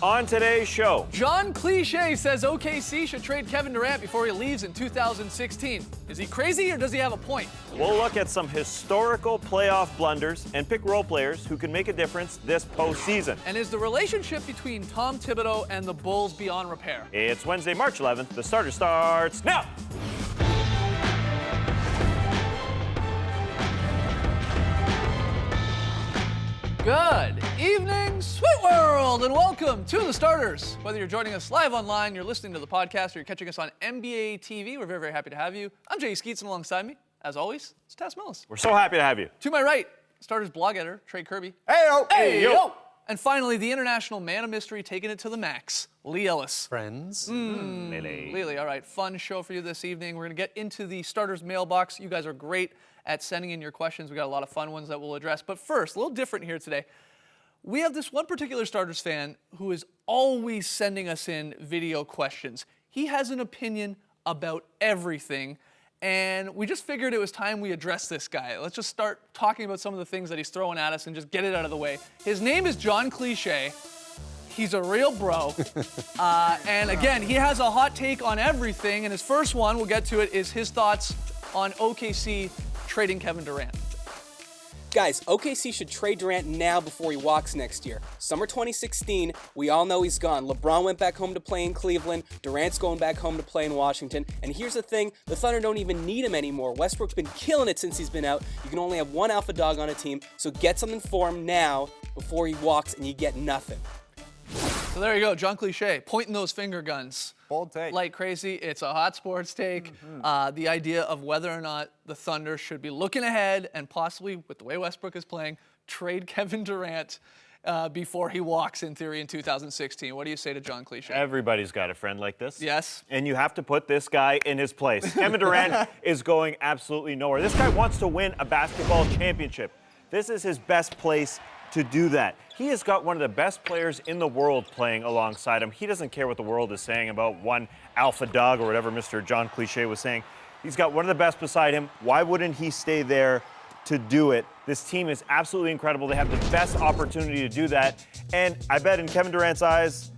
On today's show, John Cliche says OKC should trade Kevin Durant before he leaves in 2016. Is he crazy or does he have a point? we'll look at some historical playoff blunders and pick role players who can make a difference this postseason. And is the relationship between Tom Thibodeau and the Bulls beyond repair? It's Wednesday, March 11th. The starter starts now. Good evening, Sweet World, and welcome to The Starters. Whether you're joining us live online, you're listening to the podcast, or you're catching us on NBA TV, we're very, very happy to have you. I'm Jay Skeets, and alongside me, as always, it's Tess Millis. We're so happy to have you. To my right, Starters blog editor, Trey Kirby. Hey-o! Hey-yo! And finally, the international man of mystery taking it to the max, Lee Ellis. Friends. Lily. All right, fun show for you this evening. We're going to get into the Starters mailbox. You guys are great at sending in your questions. We got a lot of fun ones that we'll address. But first, a little different here today. We have this one particular Starters fan who is always sending us in video questions. He has an opinion about everything, and we just figured it was time we address this guy. Let's just start talking about some of the things that he's throwing at us and just get it out of the way. His name is John Cliche. He's a real bro. And again, he has a hot take on everything, and his first one, we'll get to it, is his thoughts on OKC trading Kevin Durant. Guys, OKC should trade Durant now before he walks next year. Summer 2016, we all know he's gone. LeBron went back home to play in Cleveland. Durant's going back home to play in Washington. And here's the thing, the Thunder don't even need him anymore. Westbrook's been killing it since he's been out. You can only have one alpha dog on a team, so get something for him now before he walks and you get nothing. So there you go, John Cliche, pointing those finger guns. Bold take. Like crazy, it's a hot sports take. The idea of whether or not the Thunder should be looking ahead and possibly, with the way Westbrook is playing, trade Kevin Durant before he walks, in theory, in 2016. What do you say to John Cliche? Everybody's got a friend like this. Yes. And you have to put this guy in his place. Kevin Durant is going absolutely nowhere. This guy wants to win a basketball championship. This is his best place to do that. He has got one of the best players in the world playing alongside him. He doesn't care what the world is saying about one alpha dog or whatever Mr. John Cliche was saying. He's got one of the best beside him. Why wouldn't he stay there to do it? This team is absolutely incredible. They have the best opportunity to do that. And I bet in Kevin Durant's eyes,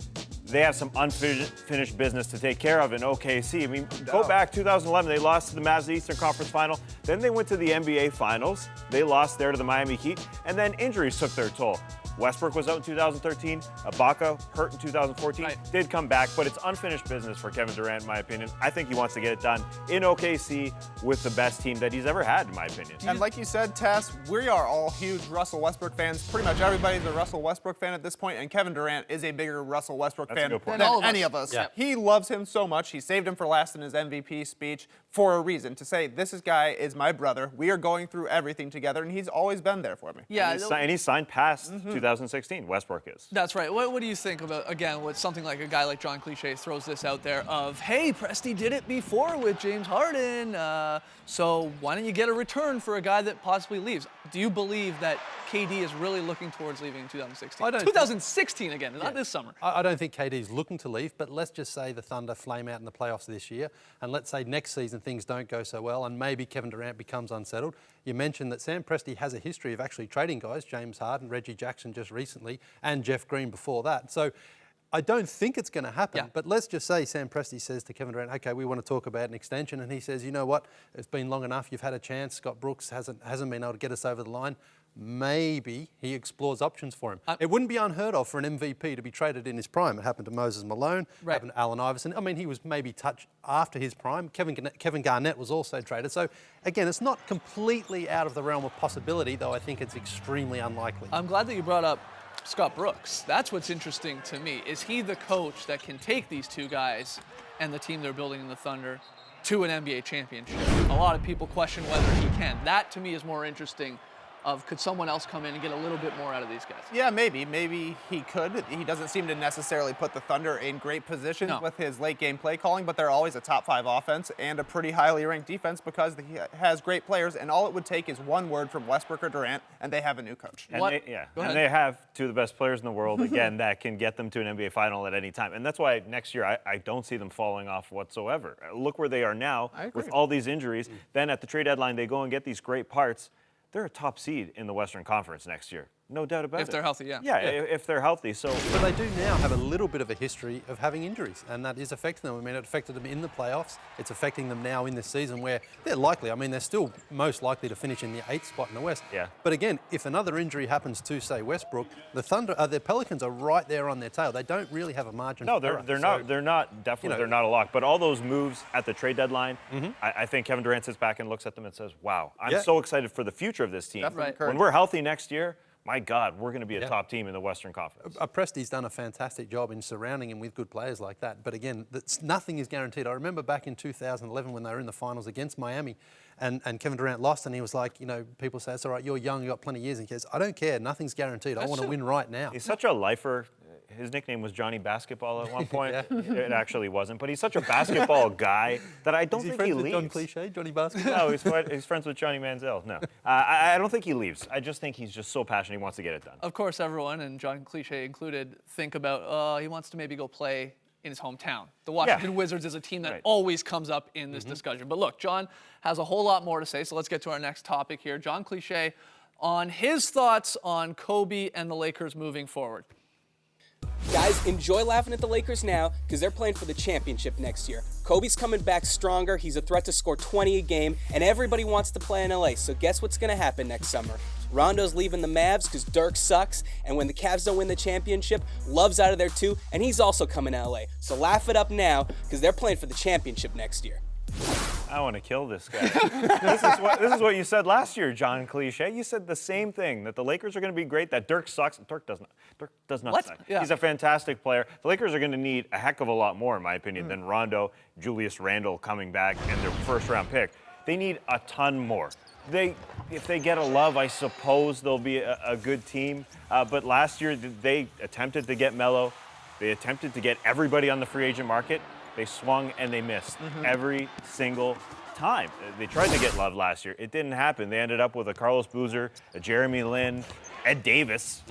they have some unfinished business to take care of in OKC. I mean, go back 2011, they lost to the Mavs Eastern Conference Final. Then they went to the NBA Finals. They lost there to the Miami Heat. And then injuries took their toll. Westbrook was out in 2013. Ibaka hurt in 2014. Right. Did come back, but it's unfinished business for Kevin Durant, in my opinion. I think he wants to get it done in OKC with the best team that he's ever had, in my opinion. And like you said, Tess, we are all huge Russell Westbrook fans. Pretty much everybody's a Russell Westbrook fan at this point, and Kevin Durant is a bigger Russell Westbrook That's a fan good point. than Than all of any us. of us. Yeah. He loves him so much. He saved him for last in his MVP speech for a reason, to say, guy is my brother. We are going through everything together, and he's always been there for me. Yeah, And he signed past 2016. Westbrook is. that's right. What do you think about, again, with something like a guy like John Cliche throws this out there of, hey, Presti did it before with James Harden, so why don't you get a return for a guy that possibly leaves? Do you believe that KD is really looking towards leaving in 2016? I don't. 2016 again, not this summer. I don't think KD's looking to leave, but let's just say the Thunder flame out in the playoffs this year, and let's say next season things don't go so well, and maybe Kevin Durant becomes unsettled. You mentioned that Sam Presti has a history of actually trading guys, James Harden, Reggie Jackson just recently, and Jeff Green before that. So I don't think it's going to happen, but let's just say Sam Presti says to Kevin Durant, okay, we want to talk about an extension, and he says, you know what, it's been long enough, you've had a chance, Scott Brooks hasn't been able to get us over the line. Maybe he explores options for him. It wouldn't be unheard of for an MVP to be traded in his prime. It happened to Moses Malone, happened to Allen Iverson. I mean, he was maybe touched after his prime. Kevin Garnett was also traded. So, again, it's not completely out of the realm of possibility, though I think it's extremely unlikely. I'm glad that you brought up Scott Brooks. That's what's interesting to me. Is he the coach that can take these two guys and the team they're building in the Thunder to an NBA championship? A lot of people question whether he can. That, to me, is more interesting of could someone else come in and get a little bit more out of these guys? Yeah, maybe. Maybe he could. He doesn't seem to necessarily put the Thunder in great positions with his late game play calling, but they're always a top 5 offense and a pretty highly ranked defense because he has great players, and all it would take is one word from Westbrook or Durant, and they have a new coach. And What? they have two of the best players in the world, again, that can get them to an NBA final at any time. And that's why next year I don't see them falling off whatsoever. Look where they are now with all these injuries. Then at the trade deadline, they go and get these great parts. They're a top seed in the Western Conference next year. No doubt about it. If they're healthy, yeah. Yeah, if they're healthy. So But they do now have a little bit of a history of having injuries, and that is affecting them. I mean, it affected them in the playoffs. It's affecting them now in this season where they're likely, I mean, they're still most likely to finish in the 8th spot in the West. Yeah. But again, if another injury happens to, say, Westbrook, the Pelicans are right there on their tail. They don't really have a margin no, for error. they're So, not definitely, they're not a lock. But all those moves at the trade deadline, I think Kevin Durant sits back and looks at them and says, wow, I'm Yeah. so excited for the future of this team. Definitely When we're healthy next year, my God, we're going to be a Yeah. top team in the Western Conference. Presti's done a fantastic job in surrounding him with good players like that. But again, nothing is guaranteed. I remember back in 2011 when they were in the finals against Miami and Kevin Durant lost and he was like, people say, it's all right, you're young, you've got plenty of years. And he goes, I don't care, nothing's guaranteed. I want to win right now. He's such a lifer. His nickname was Johnny Basketball at one point. It actually wasn't, but he's such a basketball guy that I don't Is he think friends he with leaves. John Cliche, Johnny Basketball? No, he's friends with Johnny Manziel. No, I don't think he leaves. I just think he's just so passionate. He wants to get it done. Of course, everyone, and John Cliche included, think about, he wants to maybe go play in his hometown. The Washington Wizards is a team that always comes up in this discussion. But look, John has a whole lot more to say, so let's get to our next topic here. John Cliche on his thoughts on Kobe and the Lakers moving forward. Guys, enjoy laughing at the Lakers now because they're playing for the championship next year. Kobe's coming back stronger. He's a threat to score 20 a game, and everybody wants to play in LA. So guess what's going to happen next summer? Rondo's leaving the Mavs because Dirk sucks, and when the Cavs don't win the championship, Love's out of there too, and he's also coming to LA. So laugh it up now because they're playing for the championship next year. I want to kill this guy. this is what you said last year, John Cliche. You said the same thing, that the Lakers are going to be great, that Dirk sucks. Dirk does not What? suck. Yeah. He's a fantastic player. The Lakers are going to need a heck of a lot more, in my opinion, than Rondo, Julius Randle coming back, and their first-round pick. They need a ton more. If they get a Love, I suppose they'll be a good team. But last year, they attempted to get Melo. They attempted to get everybody on the free agent market. They swung and they missed every single time. They tried to get Love last year. It didn't happen. They ended up with a Carlos Boozer, a Jeremy Lin, Ed Davis,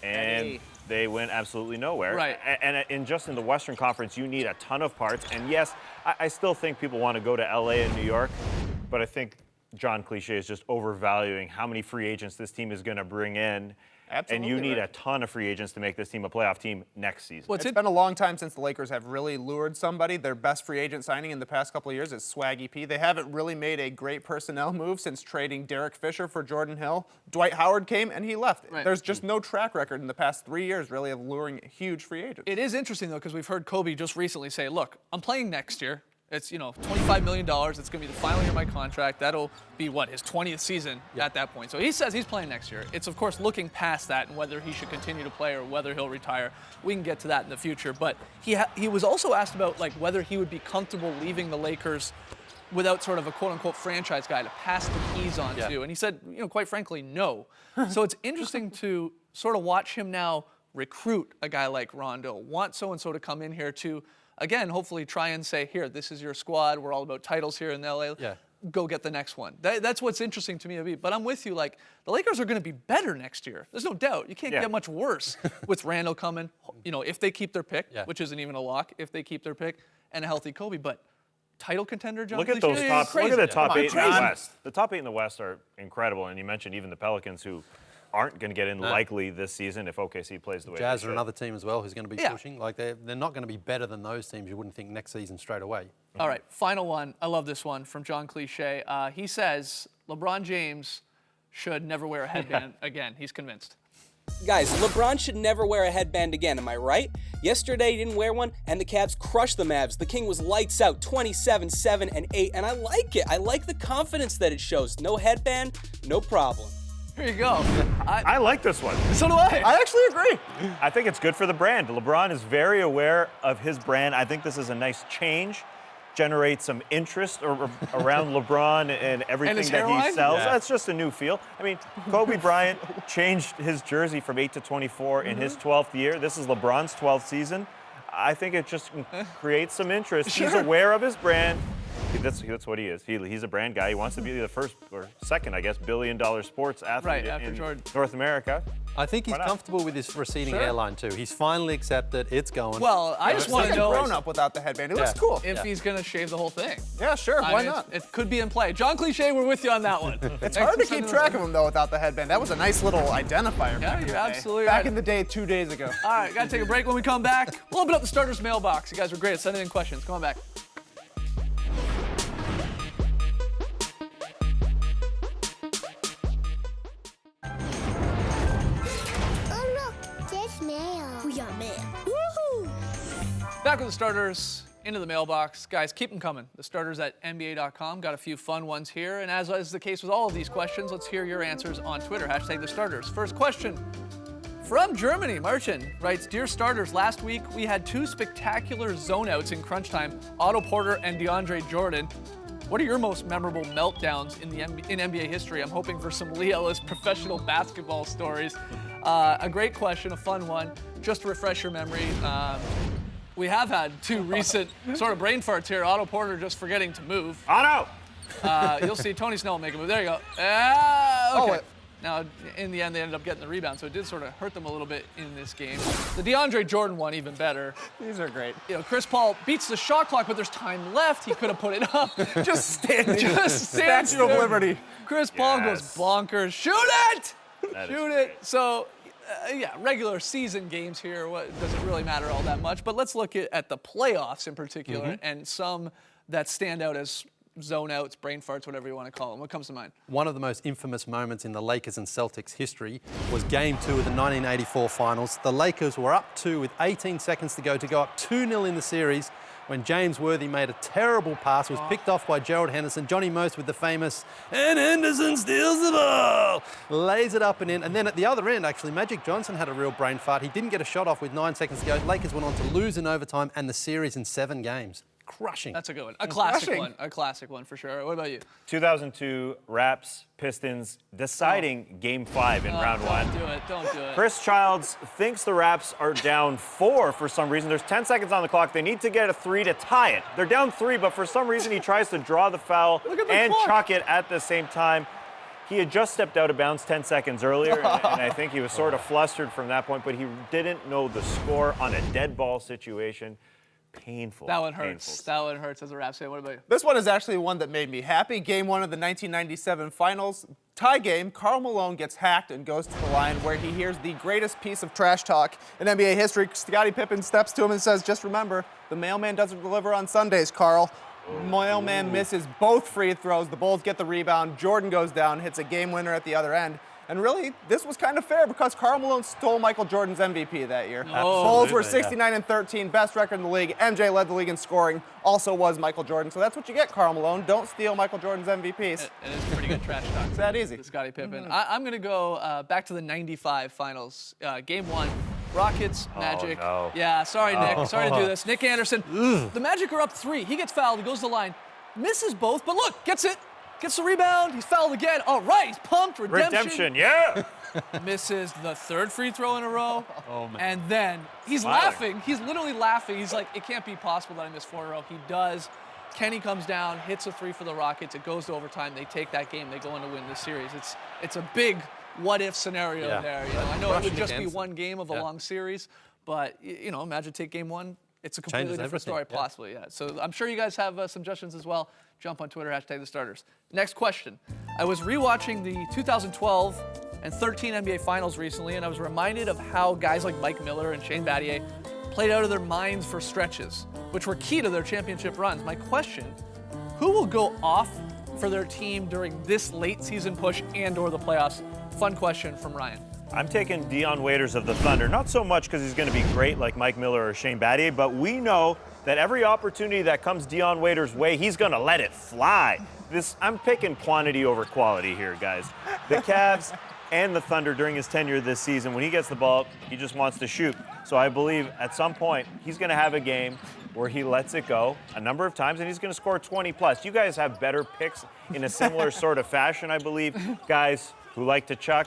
and they went absolutely nowhere. Right. And in the Western Conference, you need a ton of parts. And yes, I still think people want to go to LA and New York, but I think John Cliche is just overvaluing how many free agents this team is going to bring in. Absolutely and you need right. a ton of free agents to make this team a playoff team next season. It's been a long time since the Lakers have really lured somebody. Their best free agent signing in the past couple of years is Swaggy P. They haven't really made a great personnel move since trading Derek Fisher for Jordan Hill. Dwight Howard came and he left. Right. There's just no track record in the past 3 years, really, of luring huge free agents. It is interesting, though, because we've heard Kobe just recently say, look, I'm playing next year. It's, $25 million. It's going to be the final year of my contract. That'll be, his 20th season at that point. So he says he's playing next year. It's, of course, looking past that and whether he should continue to play or whether he'll retire. We can get to that in the future. But he was also asked about, whether he would be comfortable leaving the Lakers without sort of a quote-unquote franchise guy to pass the keys on to. And he said, quite frankly, no. So it's interesting to sort of watch him now recruit a guy like Rondo, want so-and-so to come in here to, again, hopefully try and say, here, this is your squad. We're all about titles here in LA. Yeah. Go get the next one. That's what's interesting to me. But I'm with you. The Lakers are going to be better next year. There's no doubt. You can't get much worse with Randall coming, if they keep their pick, which isn't even a lock, if they keep their pick, and a healthy Kobe. But title contender, John Look at Cliche, those top. crazy. Look at the top eight in the Crazy. West. The top eight in the West are incredible, and you mentioned even the Pelicans, who aren't going to get in likely this season if OKC plays the way Jazz they are should. another team as well who's going to be Yeah. pushing. They're not going to be better than those teams you wouldn't think next season straight away. All right, final one. I love this one from John Cliche. He says LeBron James should never wear a headband again. He's convinced. Guys, LeBron should never wear a headband again, am I right? Yesterday he didn't wear one, and the Cavs crushed the Mavs. The King was lights out, 27, 7, and 8, and I like it. I like the confidence that it shows. No headband, no problem. Here you go. I like this one. So do I. I actually agree. I think it's good for the brand. LeBron is very aware of his brand. I think this is a nice change. Generate some interest around LeBron and everything his that hairline? he sells. Yeah. That's just a new feel. I mean, Kobe Bryant changed his jersey from 8 to 24 in his 12th year. This is LeBron's 12th season. I think it just creates some interest. He's aware of his brand. That's what he is. He's a brand guy. He wants to be the first or second, I guess, billion-dollar sports athlete after in Jordan. North America. I think he's comfortable with his receding hairline too. He's finally accepted it's going. Well, I just want to know grown up without the headband. It looks cool. if he's going to shave the whole thing. Yeah, sure. Why not? It could be in play. John Cliche, we're with you on that one. It's hard to keep track of him though without the headband. That was a nice little identifier. Yeah, back in you're the day. absolutely Back right. in the day, 2 days ago. All right, got to take a break. When we come back, we'll open up the starters mailbox. You guys were great at sending in questions. Come on back. Oh look, there's mail. We got mail. Woohoo! Back with the starters into the mailbox. Guys, keep them coming. The starters at NBA.com. Got a few fun ones here. And as is the case with all of these questions, let's hear your answers on Twitter. Hashtag the starters. First question from Germany. Martin writes, Dear starters, last week we had 2 spectacular zone outs in crunch time, Otto Porter and DeAndre Jordan. What are your most memorable meltdowns in NBA history? I'm hoping for some Lee Ellis professional basketball stories. A great question, a fun one. Just to refresh your memory, we have had 2 recent sort of brain farts here. Otto Porter just forgetting to move. Otto! You'll see Tony Snell make a move. There you go. Okay. Now, in the end, they ended up getting the rebound, so it did sort of hurt them a little bit in this game. The DeAndre Jordan one, even better. These are great. You know, Chris Paul beats the shot clock, but there's time left. He could have put it up. Just standing. Just stands Statue of there. Liberty. Chris Paul goes Yes. bonkers. Shoot it! That is Shoot great. it. So, yeah, regular season games here doesn't really matter all that much. But let's look at the playoffs in particular and some that stand out as zone outs, brain farts, whatever you want to call them. What comes to mind? One of the most infamous moments in the Lakers and Celtics history was Game 2 of the 1984 Finals. The Lakers were up 2 with 18 seconds to go up 2-0 in the series when James Worthy made a terrible pass, was picked off by Gerald Henderson. Johnny Most with the famous, and Henderson steals the ball, lays it up and in. And then at the other end, actually, Magic Johnson had a real brain fart. He didn't get a shot off with 9 seconds to go. Lakers went on to lose in overtime and the series in 7 games. Crushing. That's a good one. A classic Crushing. one. A classic one for sure. What about you? 2002 Raps Pistons deciding Game 5 in round 1. Don't do it. Don't do it. Chris Childs thinks the Raps are down 4 for some reason. There's 10 seconds on the clock. They need to get a 3 to tie it. They're down 3, but for some reason he tries to draw the foul Look at the and clock. chuck it at the same time. He had just stepped out of bounds 10 seconds earlier, and I think he was sort of flustered from that point, but he didn't know the score on a dead ball situation. Painful. That one hurts. Painful. That one hurts as a Raps fan. What about you? This one is actually one that made me happy. Game 1 of the 1997 Finals. Tie game, Karl Malone gets hacked and goes to the line where he hears the greatest piece of trash talk in NBA history. Scottie Pippen steps to him and says, just remember, the mailman doesn't deliver on Sundays, Karl. Mailman misses both free throws. The Bulls get the rebound. Jordan goes down, hits a game winner at the other end. And really, this was kind of fair because Karl Malone stole Michael Jordan's MVP that year. Bulls were 69-13, best record in the league. MJ led the league in scoring, also was Michael Jordan. So that's what you get, Karl Malone. Don't steal Michael Jordan's MVPs. It is pretty good trash talk. It's that easy. Scottie Pippen. I'm going to go back to the 95 finals. Game 1, Rockets, Magic. no. Yeah, sorry, Nick. Sorry to do this. Nick Anderson. The Magic are up 3. He gets fouled. He goes to the line. Misses both, but look, gets it. Gets the rebound. He's fouled again. All right, he's pumped. Redemption, yeah! Misses the 3rd free throw in a row. Oh, man. And then he's Smiling. laughing. He's literally laughing. He's like, it can't be possible that I missed 4 in a row. He does. Kenny comes down, hits a 3 for the Rockets. It goes to overtime. They take that game. They go on to win the series. It's a big what-if scenario Yeah. there. You know, I know it Crushing would just be against one game of a Yeah. long series, but you know, imagine take game 1. It's a completely Changes different everything, story, yeah. possibly. Yeah. So I'm sure you guys have suggestions as well. Jump on Twitter, hashtag the starters. Next question. I was rewatching the 2012 and 13 NBA Finals recently, and I was reminded of how guys like Mike Miller and Shane Battier played out of their minds for stretches, which were key to their championship runs. My question, who will go off for their team during this late season push and or the playoffs? Fun question from Ryan. I'm taking Dion Waiters of the Thunder, not so much because he's going to be great like Mike Miller or Shane Battier, but we know that every opportunity that comes Dion Waiters' way, he's going to let it fly. I'm picking quantity over quality here, guys. The Cavs and the Thunder during his tenure this season, when he gets the ball, he just wants to shoot. So I believe at some point he's going to have a game where he lets it go a number of times and he's going to score 20 plus. You guys have better picks in a similar sort of fashion, I believe. Guys who like to chuck.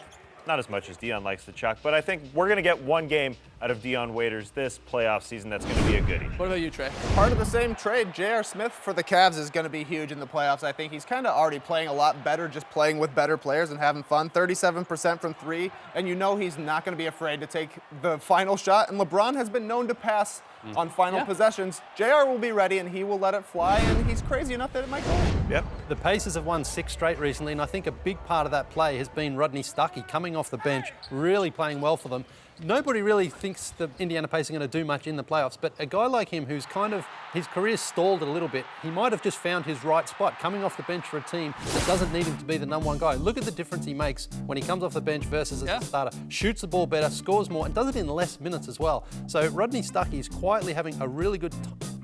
not as much as Dion likes to chuck, but I think we're going to get one game out of Dion Waiters this playoff season that's going to be a goodie. What about you, Trey? Part of the same trade, J.R. Smith for the Cavs is going to be huge in the playoffs. I think he's kind of already playing a lot better, just playing with better players and having fun. 37% from three, and you know he's not going to be afraid to take the final shot. And LeBron has been known to pass on final possessions. J.R. will be ready, and he will let it fly, and he's crazy enough that it might go in. Yep. The Pacers have won 6 straight recently, and I think a big part of that play has been Rodney Stuckey coming off the bench, really playing well for them. Nobody really thinks the Indiana Pacers are going to do much in the playoffs, but a guy like him who's kind of, his career's stalled a little bit, he might have just found his right spot, coming off the bench for a team that doesn't need him to be the number one guy. Look at the difference he makes when he comes off the bench versus as a starter. Shoots the ball better, scores more, and does it in less minutes as well. So Rodney Stuckey is quietly having a really good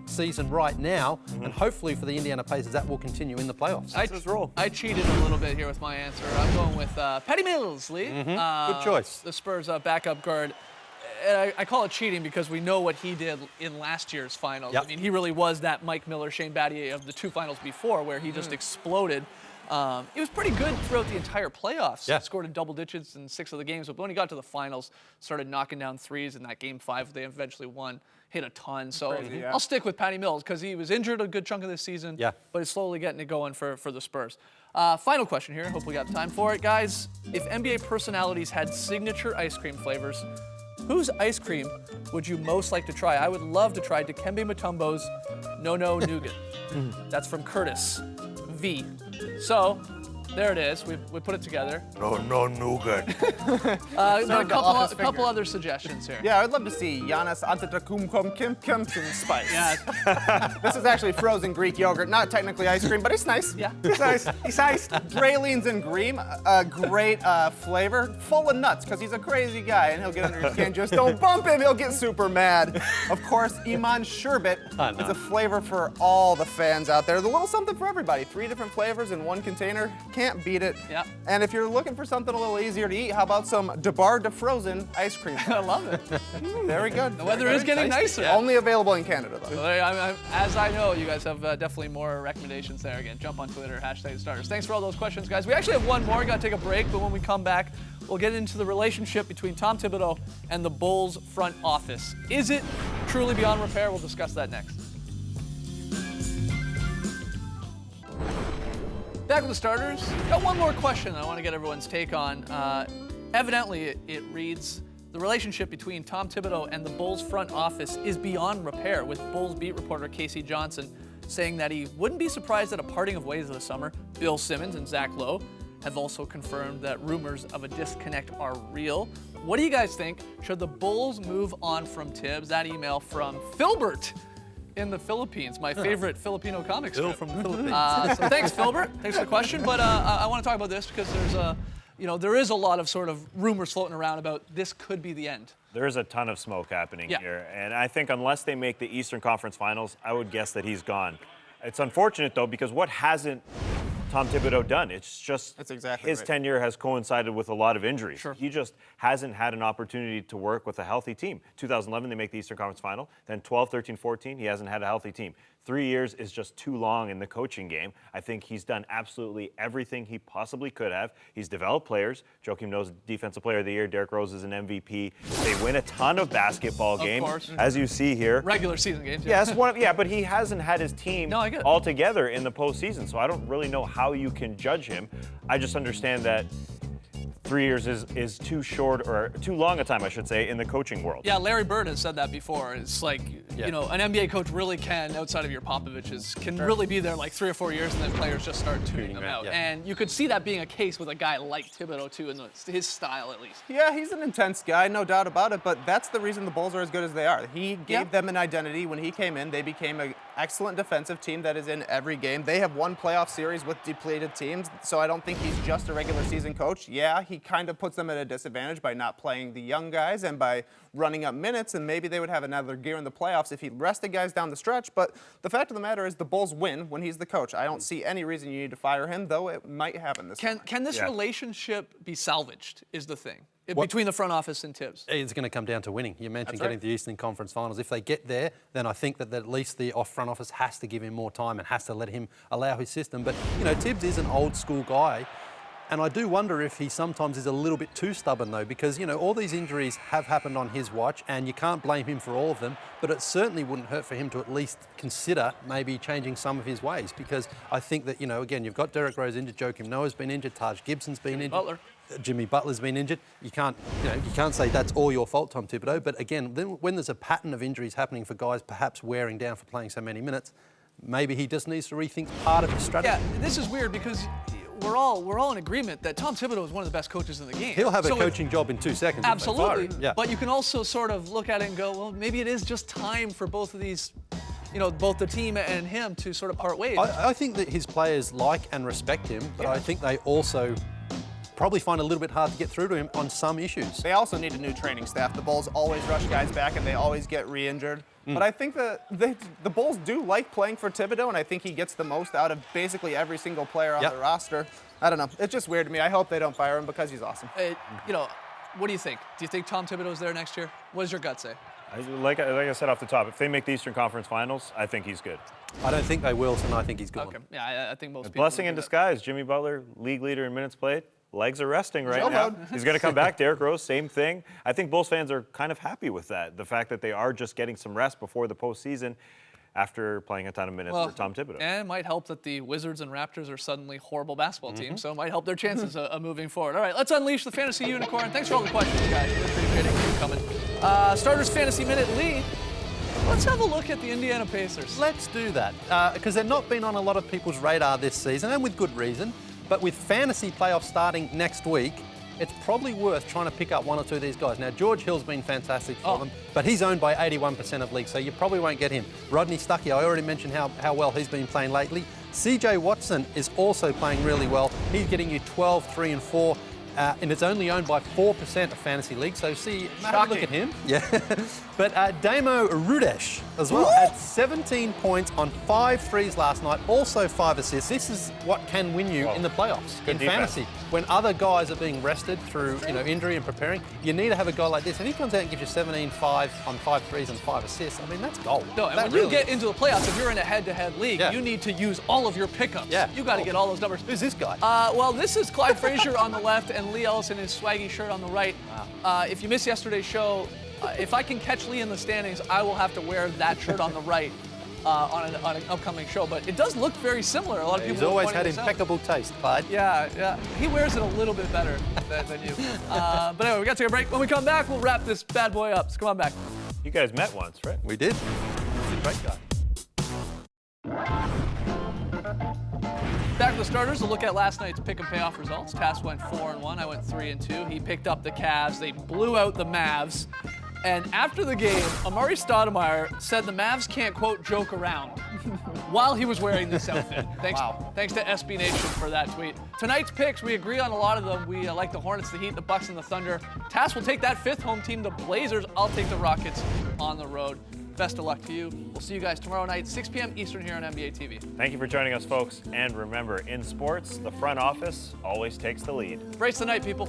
season right now, and hopefully for the Indiana Pacers that will continue in the playoffs. I cheated a little bit here with my answer. I'm going with Patty Mills, Lee. Good choice. The Spurs backup guard. And I call it cheating because we know what he did in last year's finals. Yep. I mean, he really was that Mike Miller, Shane Battier of the 2 finals before, where he just exploded. He was pretty good throughout the entire playoffs. Yeah. Scored in double digits in 6 of the games, but when he got to the finals, started knocking down threes in that game 5 they eventually won. Hit a ton. So Crazy, yeah. I'll stick with Patty Mills because he was injured a good chunk of this season, but he's slowly getting it going for the Spurs. Final question here. Hope we got time for it, guys. If NBA personalities had signature ice cream flavors, whose ice cream would you most like to try? I would love to try Dikembe Mutombo's No No Nougat. That's from Curtis V. So, there it is. We put it together. No nougat. A couple other suggestions here. Yeah, I'd love to see Giannis Antetokounmpo Kim spice. Yeah. This is actually frozen Greek yogurt, not technically ice cream, but it's nice. Yeah. It's nice. He's nice. Pralines and cream, a great flavor, full of nuts, because he's a crazy guy, and he'll get under your skin. Just don't bump him, he'll get super mad. Of course, Iman Sherbet is a flavor for all the fans out there. There's a little something for everybody. 3 different flavors in one container. Can't beat it. Yeah. And if you're looking for something a little easier to eat, how about some DeBar DeFrozen ice cream? I love it. Very good. The weather is getting nicer. Only available in Canada, though. As I know, you guys have definitely more recommendations there. Again, jump on Twitter, #starters. Thanks for all those questions, guys. We actually have one more. Got to take a break, but when we come back, we'll get into the relationship between Tom Thibodeau and the Bulls front office. Is it truly beyond repair? We'll discuss that next. Back with the starters. Got one more question I want to get everyone's take on. Evidently, it reads, the relationship between Tom Thibodeau and the Bulls front office is beyond repair, with Bulls beat reporter Casey Johnson saying that he wouldn't be surprised at a parting of ways this summer. Bill Simmons and Zach Lowe have also confirmed that rumors of a disconnect are real. What do you guys think? Should the Bulls move on from Tibbs? That email from Filbert in the Philippines, my favorite Filipino comic strip. Bill from the Philippines. So thanks, Filbert. Thanks for the question. But I want to talk about this because there is a lot of sort of rumors floating around about this could be the end. There is a ton of smoke happening here, and I think unless they make the Eastern Conference Finals, I would guess that he's gone. It's unfortunate, though, because what hasn't Tom Thibodeau done? It's just That's exactly his right. tenure has coincided with a lot of injuries. Sure. He just hasn't had an opportunity to work with a healthy team. 2011, they make the Eastern Conference Final. Then 12, 13, 14, he hasn't had a healthy team. 3 years is just too long in the coaching game. I think he's done absolutely everything he possibly could have. He's developed players. Joakim Noah's Defensive Player of the Year. Derrick Rose is an MVP. They win a ton of basketball games, course. as you see here. Regular season games. Yes, but he hasn't had his team No, I get it. all together in the postseason, so I don't really know how you can judge him. I just understand that 3 years is too short, or too long a time, I should say, in the coaching world. Yeah, Larry Bird has said that before. It's like, an NBA coach really can, outside of your Popoviches, can really be there like 3 or 4 years and then players just start tuning them out. yeah. And you could see that being a case with a guy like Thibodeau, too, in his style at least. Yeah, he's an intense guy, no doubt about it, but that's the reason the Bulls are as good as they are. He gave them an identity when he came in. They became an excellent defensive team that is in every game. They have won playoff series with depleted teams, so I don't think he's just a regular season coach. Yeah, he kind of puts them at a disadvantage by not playing the young guys and by running up minutes, and maybe they would have another gear in the playoffs if he rested guys down the stretch. But the fact of the matter is the Bulls win when he's the coach. I don't see any reason you need to fire him, though it might happen this summer. Can this relationship be salvaged, is the thing, between the front office and Tibbs? It's going to come down to winning. You mentioned That's getting right. to the Eastern Conference Finals. If they get there, then I think that at least the front office has to give him more time and has to allow his system. But, Tibbs is an old school guy. And I do wonder if he sometimes is a little bit too stubborn, though, because, you know, all these injuries have happened on his watch, and you can't blame him for all of them, but it certainly wouldn't hurt for him to at least consider maybe changing some of his ways, because I think that, you know, again, you've got Derek Rose injured, Joakim Noah's been injured, Taj Gibson's been injured. Butler. Jimmy Butler's been injured. You can't say that's all your fault, Tom Thibodeau. But again, then when there's a pattern of injuries happening for guys perhaps wearing down for playing so many minutes, maybe he just needs to rethink part of his strategy. Yeah, this is weird because we're all in agreement that Tom Thibodeau is one of the best coaches in the game. He'll have a coaching job in 2 seconds. Absolutely. Yeah. But you can also sort of look at it and go, well, maybe it is just time for both of these, you know, both the team and him to sort of part ways. I think that his players like and respect him, but I think they also probably find it a little bit hard to get through to him on some issues. They also need a new training staff. The Bulls always rush guys back, and they always get re-injured. But I think that the Bulls do like playing for Thibodeau, and I think he gets the most out of basically every single player on the roster. I don't know. It's just weird to me. I hope they don't fire him because he's awesome. You know, what do you think? Do you think Tom Thibodeau's there next year? What does your gut say? Like I said off the top, if they make the Eastern Conference Finals, I think he's good. I don't think they will, and I think he's gone. Okay. Yeah, I think most people. Blessing would in do that. disguise. Jimmy Butler, league leader in minutes played. Legs are resting right now. He's going to come back. Derek Rose, same thing. I think Bulls fans are kind of happy with that. The fact that they are just getting some rest before the postseason after playing a ton of minutes for Tom Thibodeau. And it might help that the Wizards and Raptors are suddenly horrible basketball teams, so it might help their chances of moving forward. All right, let's unleash the fantasy unicorn. Thanks for all the questions, guys. We appreciate it. Keep coming. Starters Fantasy Minute lead. Let's have a look at the Indiana Pacers. Let's do that, because they've not been on a lot of people's radar this season, and with good reason. But with fantasy playoffs starting next week, it's probably worth trying to pick up one or two of these guys. Now, George Hill's been fantastic for them, but he's owned by 81% of leagues, so you probably won't get him. Rodney Stuckey, I already mentioned how well he's been playing lately. CJ Watson is also playing really well. He's getting you 12, 3, and 4. And it's only owned by 4% of fantasy leagues, so have a look at him. Yeah. But Damo Rudesh as well had 17 points on 5 threes last night, also 5 assists. This is what can win you in the playoffs in fantasy. When other guys are being rested through injury and preparing, you need to have a guy like this. If he comes out and gives you 17, 5 on 5 threes and 5 assists, I mean, that's gold. No, and when you get into the playoffs, if you're in a head-to-head league, you need to use all of your pickups. Yeah. You got to get all those numbers. Who's this guy? Well, this is Clyde Frazier on the left and Lee Ellis in his swaggy shirt on the right. If you missed yesterday's show, if I can catch Lee in the standings, I will have to wear that shirt on the right on an upcoming show. But it does look very similar. A lot of people. He's always had impeccable taste, Clyde. Yeah. He wears it a little bit better than you. But anyway, we got to take a break. When we come back, we'll wrap this bad boy up. So come on back. You guys met once, right? We did. He's a great guy. Back to the starters, a look at last night's pick and payoff results. Tass went 4-1, I went 3-2. He picked up the Cavs. They blew out the Mavs. And after the game, Amari Stoudemire said the Mavs can't, quote, joke around while he was wearing this outfit. Thanks to SB Nation for that tweet. Tonight's picks, we agree on a lot of them. We like the Hornets, the Heat, the Bucks, and the Thunder. Tass will take that 5th home team, the Blazers. I'll take the Rockets on the road. Best of luck to you. We'll see you guys tomorrow night, 6 p.m. Eastern here on NBA TV. Thank you for joining us, folks. And remember, in sports, the front office always takes the lead. Brace the night, people.